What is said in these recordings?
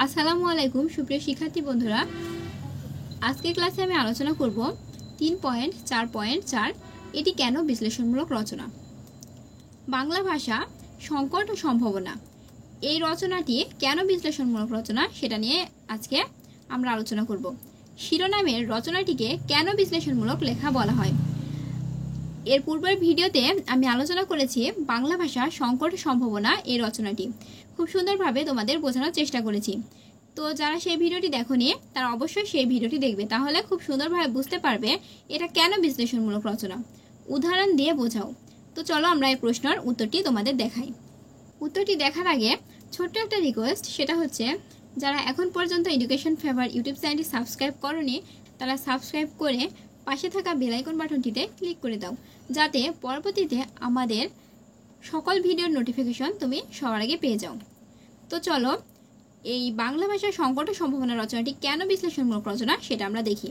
আসসালামু আলাইকুম সুপ্রিয় শিক্ষার্থী বন্ধুরা, আজকের ক্লাসে আমি আলোচনা করব 3.4.4 এটি কেন বিশ্লেষণমূলক রচনা। বাংলা ভাষা সংকট ও সম্ভাবনা এই রচনাটি কেন বিশ্লেষণমূলক রচনা সেটা নিয়ে আজকে আমরা আলোচনা করব। শিরোনামের রচনাটিকে কেন বিশ্লেষণমূলক লেখা বলা হয়। এর পূর্বের ভিডিওতে আমি আলোচনা করেছি বাংলা ভাষা সংকট ও সম্ভাবনা এই রচনাটি খুব সুন্দরভাবে তোমাদের বোঝানোর চেষ্টা করেছি। তো যারা সেই ভিডিওটি দেখোনি তারা অবশ্যই সেই ভিডিওটি দেখবে, তাহলে খুব সুন্দরভাবে বুঝতে পারবে এটা কেন বিশ্লেষণমূলক রচনা। উদাহরণ দিয়ে বোঝাও। তো চলো আমরা এই প্রশ্নের উত্তরটি তোমাদের দেখাই। উত্তরটি দেখার আগে ছোট্ট একটা রিকোয়েস্ট, সেটা হচ্ছে যারা এখন পর্যন্ত এডুকেশন ফেভার ইউটিউব চ্যানেলটি সাবস্ক্রাইব করনি তারা সাবস্ক্রাইব করে পাশে থাকা বেল আইকন বাটনটিতে ক্লিক করে দাও, যাতে পরবর্তীতে আমাদের সকল ভিডিওর নোটিফিকেশন তুমি সবার আগে পেয়ে যাও। তো চলো এই বাংলা ভাষার সংকট ও সম্ভাবনা রচনাটি কেন বিশ্লেষণমূলক রচনা সেটা আমরা দেখি।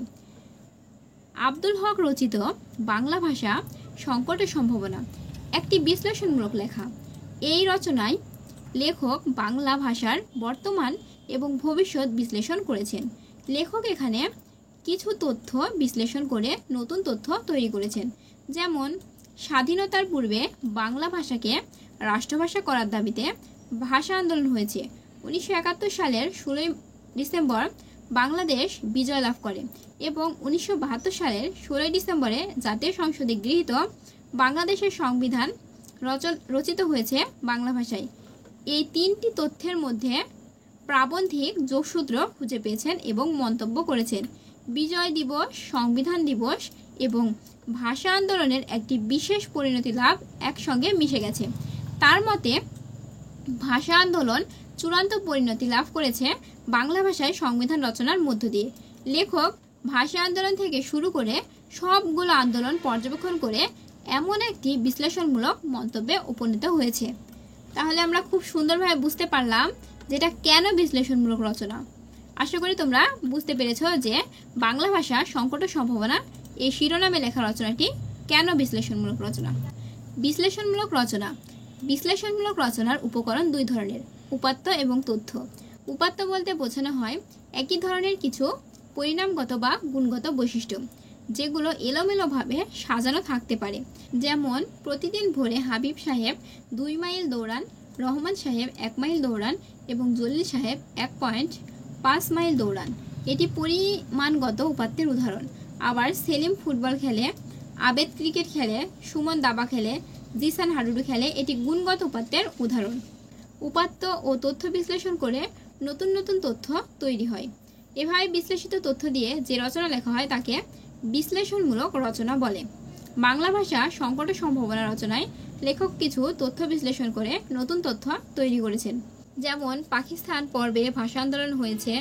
আব্দুল হক রচিত বাংলা ভাষা সংকট ও সম্ভাবনা একটি বিশ্লেষণমূলক লেখা। এই রচনায় লেখক বাংলা ভাষার বর্তমান এবং ভবিষ্যৎ বিশ্লেষণ করেছেন। লেখক এখানে কিছু তথ্য বিশ্লেষণ করে নতুন তথ্য তৈরি করেছেন, যেমন স্বাধীনতার পূর্বে বাংলা ভাষাকে রাষ্ট্রভাষা করার দাবিতে ভাষা আন্দোলন হয়েছে। 1971 সালের 16 ডিসেম্বর বাংলাদেশ বিজয় লাভ করে এবং 1972 সালের 16 ডিসেম্বরে জাতীয় সংসদে গৃহীত বাংলাদেশের সংবিধান রচিত হয়েছে বাংলা ভাষায়। এই তিনটি তথ্যের মধ্যে প্রাবন্ধিক যোগসূত্র খুঁজে পেয়েছেন এবং মন্তব্য করেছেন। বিজয় দিবস, সংবিধান দিবস এবং ভাষা আন্দোলনের একটি বিশেষ পরিণতি লাভ একসঙ্গে মিশে গেছে। তার মতে ভাষা আন্দোলন চূড়ান্ত পরিণতি লাভ করেছে বাংলা ভাষায় সংবিধান রচনার মধ্য দিয়ে। লেখক ভাষা আন্দোলন থেকে শুরু করে সবগুলো আন্দোলন পর্যবেক্ষণ করে এমন একটি বিশ্লেষণমূলক মন্তব্যে উপনীত হয়েছে। তাহলে আমরা খুব সুন্দরভাবে বুঝতে পারলাম যেটা কেন বিশ্লেষণমূলক রচনা। আশা করি তোমরা বুঝতে পেরেছ যে বাংলা ভাষা সংকট ও সম্ভাবনা এই শিরোনামে লেখা রচনাটি কেন বিশ্লেষণমূলক রচনা। বিশ্লেষণমূলক রচনার উপকরণ দুই ধরনের, উপাত্ত এবং তথ্য। উপাত্ত বলতে বোঝানো হয় একই ধরনের কিছু পরিণামগত বা গুণগত বৈশিষ্ট্য, যেগুলো এলোমেলোভাবে সাজানো থাকতে পারে। যেমন প্রতিদিন ভোরে হাবিব সাহেব 2 মাইল দৌড়ান, রহমান সাহেব 1 মাইল দৌড়ান এবং জলিল সাহেব 1.5 মাইল দৌড়ান। এটি পরিমাণগত উপাত্তের উদাহরণ। আবার সেলিম ফুটবল খেলে, আবেদ ক্রিকেট খেলে, সুমন দাবা খেলে, জিসান হাডুডু খেলে, এটি গুণগত উপাত্তের উদাহরণ। উপাত্ত ও তথ্য বিশ্লেষণ করে নতুন নতুন তথ্য তৈরি হয়। এভাবে বিশ্লেষিত তথ্য দিয়ে যে রচনা লেখা হয় তাকে বিশ্লেষণমূলক রচনা বলে। বাংলা ভাষা সংকট ও সম্ভাবনা রচনায় লেখক কিছু তথ্য বিশ্লেষণ করে নতুন তথ্য তৈরি করেছেন। যেমন পাকিস্তান পর্বে ভাষা আন্দোলন হয়েছে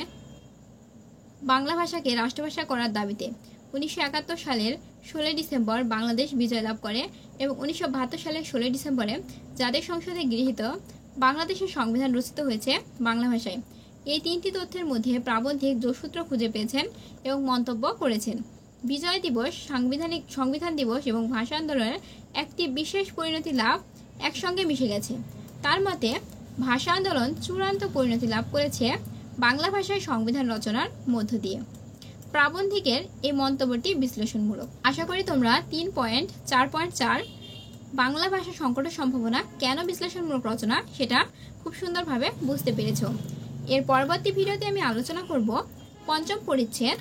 বাংলা ভাষাকে রাষ্ট্রভাষা করার দাবিতে। 1971 সালের 16 ডিসেম্বর বাংলাদেশ বিজয় লাভ করে এবং 1972 সালের 16 ডিসেম্বরে জাতীয় সংসদে গৃহীত বাংলাদেশের সংবিধান রচিত হয়েছে বাংলা ভাষায়। এই তিনটি তথ্যের মধ্যে প্রাবন্ধিক যোগসূত্র খুঁজে পেয়েছেন এবং মন্তব্য করেছেন। বিজয় দিবস, সংবিধান দিবস এবং ভাষা আন্দোলনের একটি বিশেষ পরিণতি লাভ একসঙ্গে মিশে গেছে। তার মতে ভাষা আন্দোলন চূড়ান্ত পরিণতি লাভ করেছে বাংলা ভাষায় সংবিধান রচনার মধ্য দিয়ে। প্রাবন্ধিকের এই মন্তব্যটি বিশ্লেষণমূলক। আশা করি তোমরা 3.4.4 বাংলা ভাষা সংকট ও সম্ভাবনা কেন বিশ্লেষণমূলক রচনা সেটা খুব সুন্দরভাবে বুঝতে পেরেছ। এর পরবর্তী ভিডিওতে আমি আলোচনা করব পঞ্চম পরিচ্ছেদ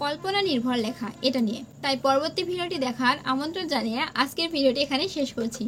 কল্পনা নির্ভর লেখা এটা নিয়ে। তাই পরবর্তী ভিডিওটি দেখার আমন্ত্রণ জানিয়ে আজকের ভিডিওটি এখানে শেষ করছি।